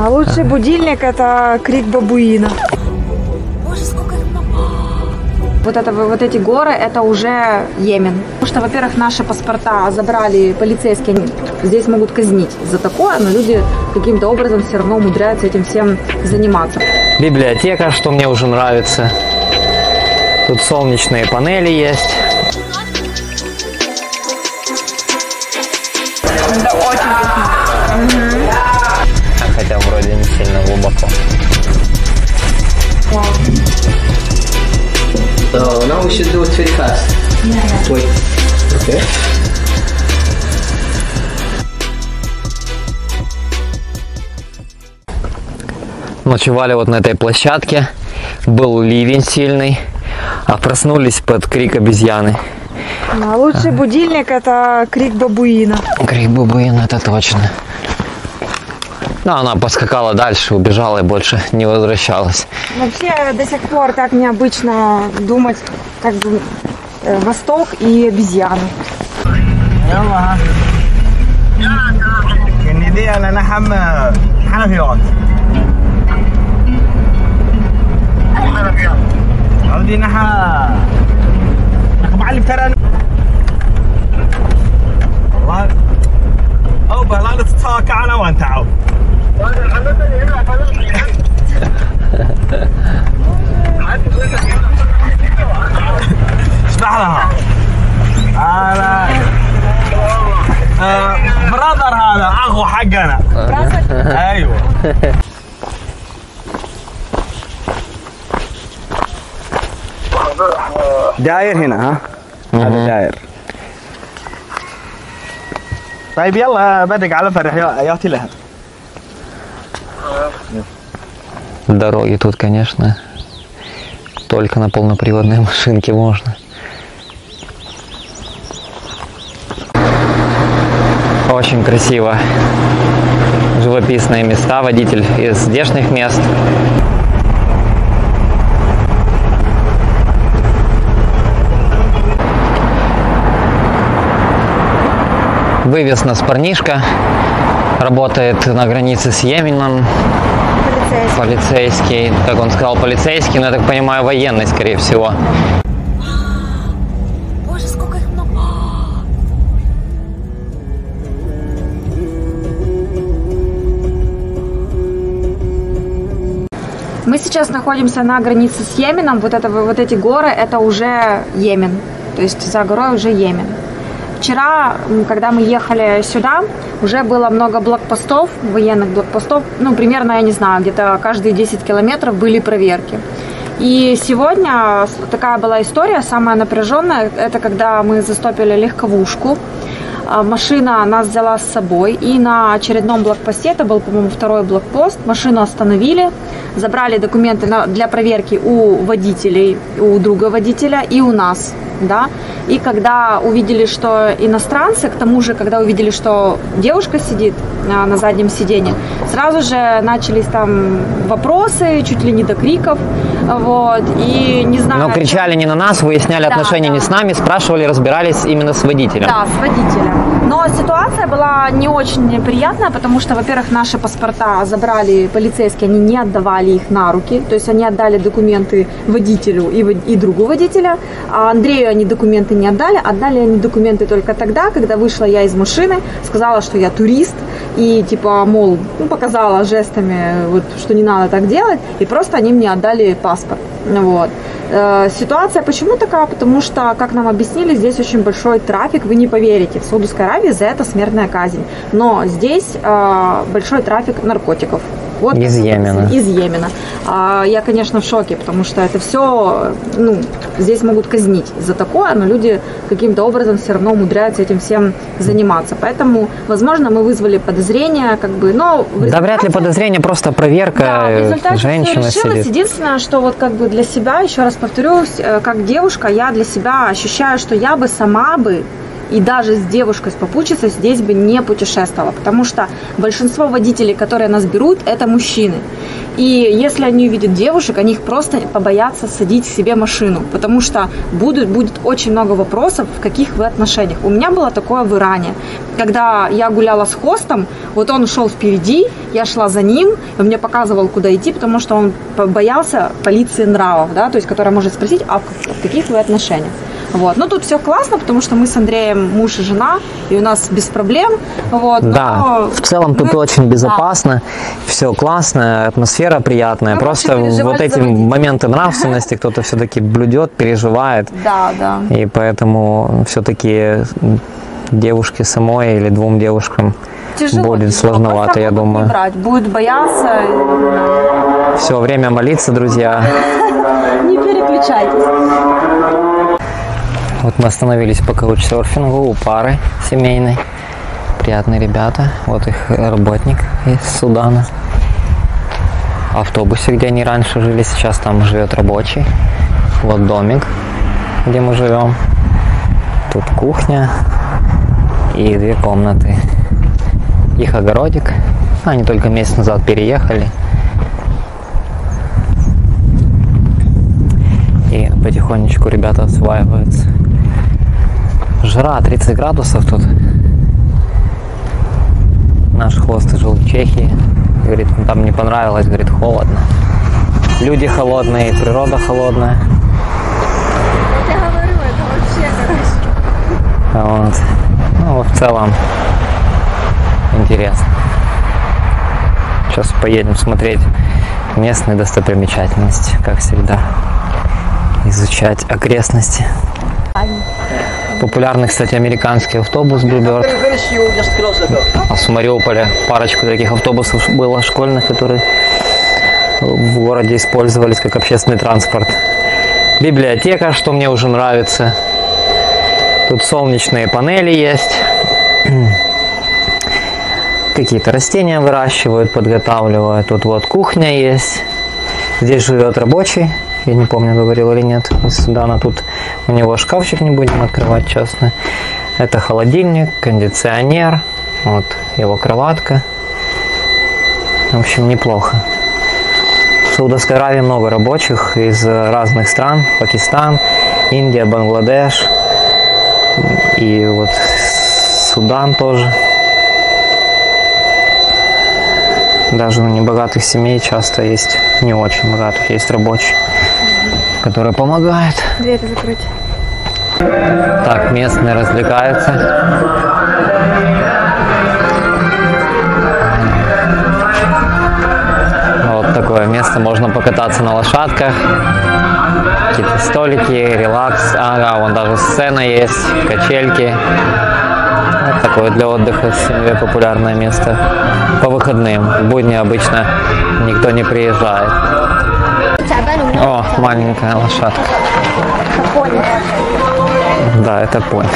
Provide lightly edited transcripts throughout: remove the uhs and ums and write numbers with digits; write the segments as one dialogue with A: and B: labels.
A: Лучший будильник — это крик бабуина.
B: Боже, сколько их много.
A: Вот эти горы — это уже Йемен. Потому что, во-первых, наши паспорта забрали полицейские. Здесь могут казнить за такое, но люди каким-то образом все равно умудряются этим всем заниматься.
C: Библиотека, что мне уже нравится. Тут солнечные панели есть.
A: Это очень вкусно.
C: Хотя вроде не сильно глубоко.
D: So now we should do it very fast. Wait. Okay.
C: Ночевали вот на этой площадке. Был ливень сильный, а проснулись под крик обезьяны.
A: Лучший будильник — это крик бабуина.
C: Крик бабуина, это точно. Но она поскакала дальше, убежала и больше не возвращалась.
A: Вообще до сих пор так необычно думать, как бы Восток и обезьяны.
E: اشرح لها انا برادر هذا اخو حقنا ايوه داير هنا ها هذا داير طيب يلا بدق على فرح ياتي لها.
C: Дороги тут, конечно, только на полноприводной машинке можно. Очень красиво. Живописные места, водитель из здешних мест. Вывез нас парнишка, работает на границе с Йеменом. Полицейский. Как он сказал, полицейский, но я так понимаю, военный, скорее всего.
B: Боже, сколько их много.
A: Мы сейчас находимся на границе с Йеменом. Вот эти горы — это уже Йемен. То есть за горой уже Йемен. Вчера, когда мы ехали сюда, уже было много блокпостов, военных блокпостов. Ну, примерно, я не знаю, где-то каждые 10 километров были проверки. И сегодня такая была история, самая напряженная, это когда мы застопили легковушку. Машина нас взяла с собой, и на очередном блокпосте, это был, по-моему, второй блокпост, машину остановили, забрали документы для проверки у водителей, у друга водителя и у нас, да. И когда увидели, что иностранцы, к тому же, когда увидели, что девушка сидит на заднем сиденье, сразу же начались там вопросы, чуть ли не до криков, вот, и не знаю...
C: Но кричали не на нас, выясняли отношения не с нами, спрашивали, разбирались именно с водителем.
A: Да, с водителем. Но ситуация была не очень приятная, потому что, во-первых, наши паспорта забрали полицейские, они не отдавали их на руки, то есть они отдали документы водителю и другу водителя, а Андрею они документы не отдали они документы только тогда, когда вышла я из машины, сказала, что я турист, и типа, мол, показала жестами, вот, что не надо так делать, и просто они мне отдали паспорт, вот. Ситуация почему такая? Потому что, как нам объяснили, здесь очень большой трафик, вы не поверите, в Саудовской Аравии за это смертная казнь, но здесь большой трафик наркотиков. Вот
C: из Йемена.
A: Из Йемена. Я, конечно, в шоке, потому что это все, здесь могут казнить за такое, но люди каким-то образом все равно умудряются этим всем заниматься. Поэтому, возможно, мы вызвали подозрения, как бы, но...
C: Да вряд ли подозрение, просто проверка,
A: да,
C: женщина сидит.
A: Единственное, что вот как бы для себя, еще раз повторюсь, как девушка, я для себя ощущаю, что я бы сама бы и даже с девушкой, с попутчицей здесь бы не путешествовала, потому что большинство водителей, которые нас берут, это мужчины. И если они увидят девушек, они их просто побоятся садить к себе в машину, потому что будет очень много вопросов, в каких вы отношениях. У меня было такое в Иране, когда я гуляла с хостом, вот он шел впереди, я шла за ним, он мне показывал, куда идти, потому что он боялся полиции нравов, да, то есть, которая может спросить, а в каких вы отношениях. Вот. Ну, тут все классно, потому что мы с Андреем муж и жена, и у нас без проблем. Вот.
C: Да, в целом тут очень безопасно, все классно, атмосфера приятная. Просто вот эти моменты нравственности кто-то все-таки блюдет, переживает.
A: Да, да.
C: И поэтому все-таки девушке самой или двум девушкам
A: тяжело,
C: будет сложновато, я думаю.
A: Будет бояться.
C: Все, время молиться, друзья.
A: Не переключайтесь.
C: Вот мы остановились по каучсерфингу у пары семейной. Приятные ребята. Вот их работник из Судана. В автобусе, где они раньше жили, сейчас там живет рабочий. Вот домик, где мы живем. Тут кухня и 2 комнаты. Их огородик. Они только месяц назад переехали. И потихонечку ребята осваиваются. Жара 30 градусов тут. Наш хост жил в Чехии. Говорит, там не понравилось, говорит, холодно. Люди холодные, природа холодная.
A: Я говорю, это вообще, короче.
C: Вот. Ну, в целом интересно. Сейчас поедем смотреть местные достопримечательности, как всегда. Изучать окрестности. Популярный, кстати, американский автобус Bluebird. А в Мариуполе парочку таких автобусов было школьных, которые в городе использовались как общественный транспорт. Библиотека, что мне уже нравится. Тут солнечные панели есть. Какие-то растения выращивают, подготавливают. Тут вот кухня есть. Здесь живет рабочий. Я не помню, говорил или нет, из Судана. Тут у него шкафчик, не будем открывать часто. Это холодильник, кондиционер, вот его кроватка. В общем, неплохо. В Саудовской Аравии много рабочих из разных стран. Пакистан, Индия, Бангладеш. И вот Судан тоже. Даже у небогатых семей часто есть, не очень богатых, есть рабочие, которые помогают.
A: Дверь закрыть.
C: Так, местные развлекаются. Вот такое место, можно покататься на лошадках. Какие-то столики, релакс. Ага, вон даже сцена есть, качельки. Вот такое для отдыха в семье популярное место. По выходным. В будни обычно никто не приезжает. О, маленькая лошадка. Да, это понь.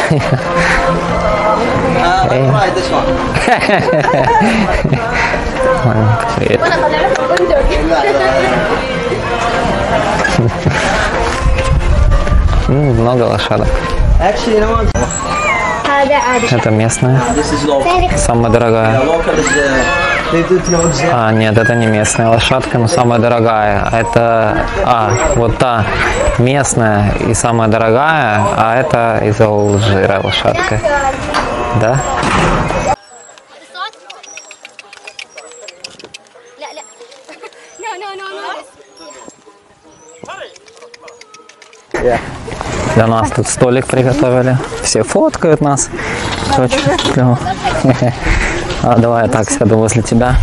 C: Привет. Много лошадок. Это местная. Самая дорогая. А, нет, это не местная лошадка, но самая дорогая. Это, вот та местная и самая дорогая, а это из Алжира лошадка. Да? Для нас тут столик приготовили. Все фоткают нас. Очень клево. А давай я так сяду возле тебя.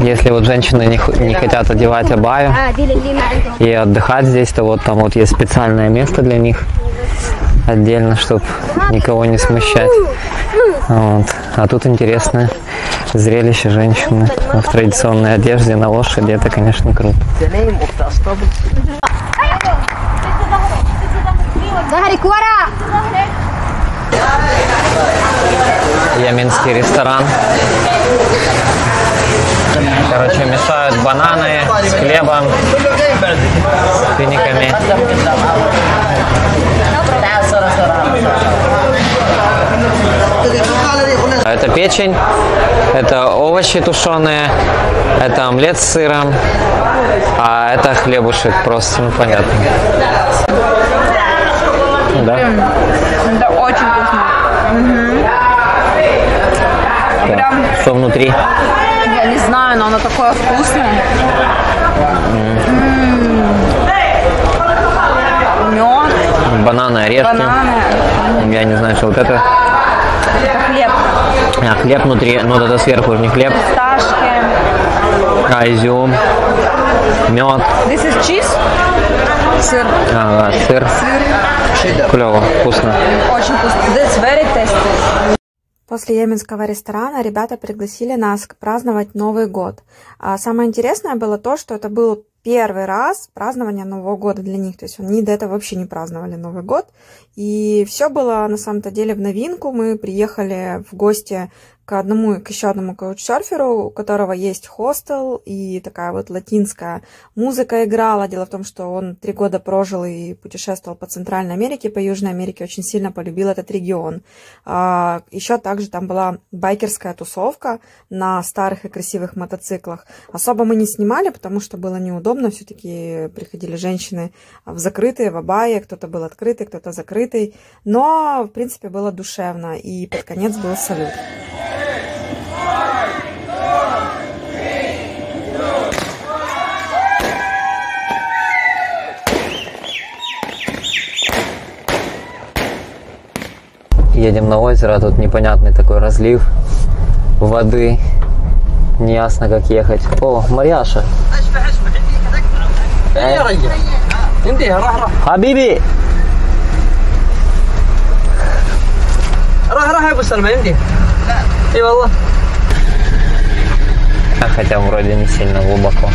C: Если вот женщины не хотят одевать абаю и отдыхать здесь, то вот там вот есть специальное место для них отдельно, чтобы никого не смущать. Вот. А тут интересное зрелище, женщины в традиционной одежде на лошади. Это, конечно, круто. Йеменский ресторан. Короче, мешают бананы с хлебом, с финиками. Это печень, это овощи тушеные, это омлет с сыром, а это хлебушек просто, ну понятно. Да?
A: Это очень вкусно. Прям,
C: что внутри?
A: я не знаю, но оно такое вкусное. Мед,
C: Бананы, орешки.
A: бананы.
C: Я не знаю, что вот это.
A: Это хлеб.
C: А, хлеб внутри, ну вот это сверху уже не хлеб.
A: Фисташки.
C: А, изюм, мед.
A: This is cheese. Сыр.
C: Ага, сыр. Клево, вкусно.
A: Очень вкусно. This very tasty. После йеменского ресторана ребята пригласили нас праздновать Новый год. А самое интересное было то, что это был первый раз празднование Нового года для них. То есть они до этого вообще не праздновали Новый год. И все было на самом-то деле в новинку. Мы приехали в гости к еще одному каучсерферу, у которого есть хостел, и такая вот латинская музыка играла. Дело в том, что он 3 года прожил и путешествовал по Центральной Америке, по Южной Америке, очень сильно полюбил этот регион. Еще также там была байкерская тусовка на старых и красивых мотоциклах. Особо мы не снимали, потому что было неудобно. Все-таки приходили женщины в закрытые, в абайе, кто-то был открытый, кто-то закрытый. Но, в принципе, было душевно, и под конец был салют.
C: Едем на озеро, тут непонятный такой разлив воды. Неясно, как ехать. О, Марьяша. Хабиби! Хотя вроде не сильно глубоко.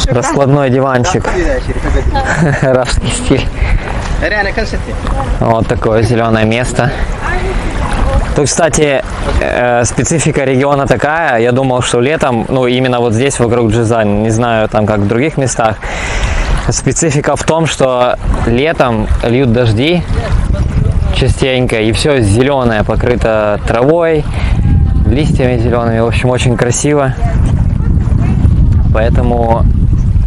C: Раскладной диванчик. Рашский стиль. Вот такое зеленое место. Тут, кстати, специфика региона такая. Я думал, что летом, ну именно вот здесь вокруг Джизань, не знаю там как в других местах, специфика в том, что летом льют дожди частенько, и все зеленое, покрыто травой, листьями зелеными. В общем, очень красиво. Поэтому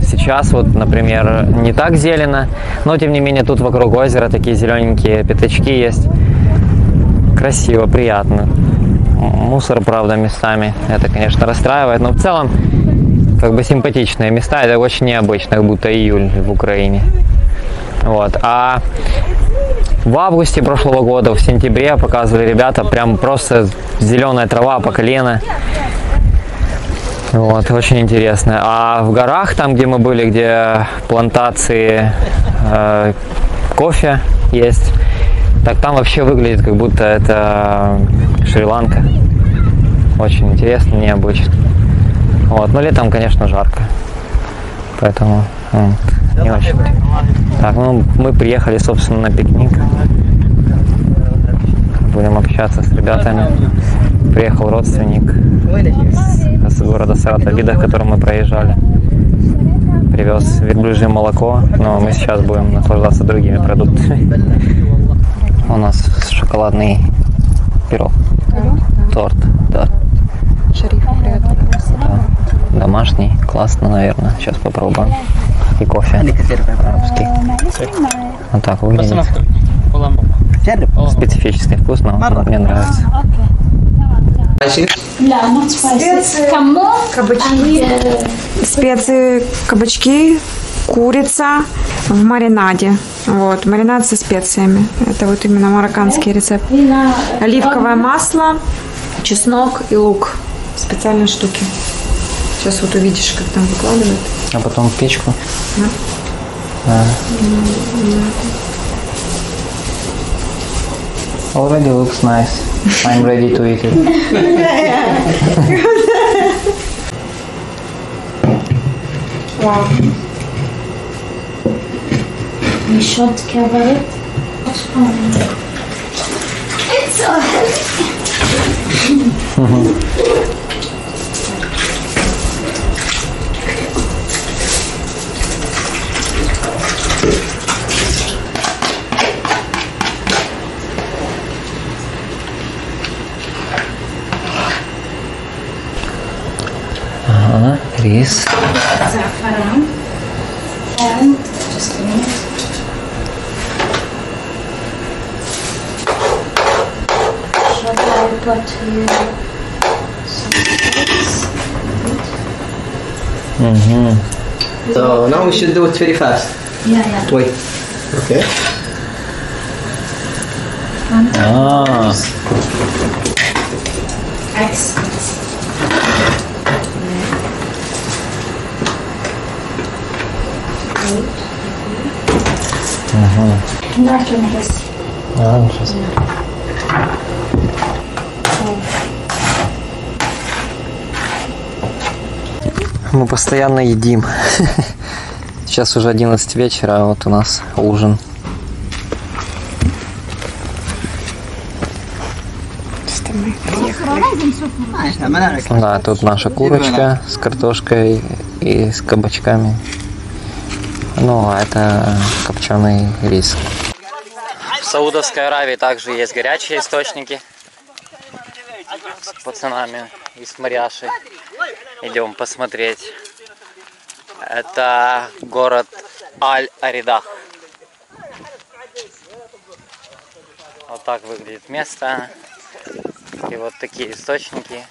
C: сейчас вот, например, не так зелено, но тем не менее тут вокруг озера такие зелененькие пятачки есть. Красиво, приятно. Мусор, правда, местами. Это, конечно, расстраивает, но в целом как бы симпатичные места. Это очень необычно, как будто июль в Украине. Вот. А в августе прошлого года, в сентябре показывали ребята, прям просто зеленая трава по колено. Вот, очень интересно. А в горах, там, где мы были, где плантации кофе есть, так там вообще выглядит, как будто это Шри-Ланка. Очень интересно, необычно. Вот, но летом, конечно, жарко. Поэтому не очень. Так, ну мы приехали, собственно, на пикник. Будем общаться с ребятами. Приехал родственник с города Саратов-Вида, к которому мы проезжали. Привез верблюжье молоко, но мы сейчас будем наслаждаться другими продуктами. У нас шоколадный пирог. Торт, да.
A: Шариф, привет.
C: Да. Домашний, классно, наверное. Сейчас попробуем. И кофе арабский. Вот так выглядит. Специфически вкусно, мне нравится.
A: Специи, кабачки, курица в маринаде. Вот, маринад со специями. Это вот именно марокканский рецепт. Оливковое масло, чеснок и лук. Специальные штуки. Сейчас вот увидишь, как там выкладывают.
C: А потом в печку.
A: Да.
C: Да. Already looks nice. I'm ready to eat it.
A: Wow.
B: You should cover it. It's so heavy.
C: Рис.
B: Za'afaran. And just a minute. Should I put here some spices?
D: So now we should do it very fast.
B: Yeah.
D: Wait. Okay.
C: А,
B: Excellent. Not in his.
C: сейчас. Мы постоянно едим. Сейчас уже 11 вечера, а вот у нас ужин. Да, тут наша курочка с картошкой и с кабачками. Ну, а это копченый рис. В Саудовской Аравии также есть горячие источники. С пацанами из Марьяши. Идем посмотреть. Это город Аль-Аридах. Вот так выглядит место. И вот такие источники.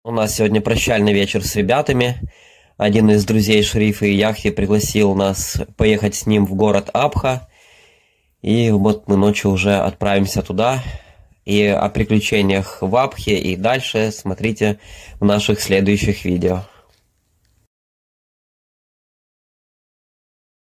F: У нас сегодня прощальный вечер с ребятами. Один из друзей Шарифа и Яхьи пригласил нас поехать с ним в город Абха. И вот мы ночью уже отправимся туда. И о приключениях в Абхе и дальше смотрите в наших следующих видео.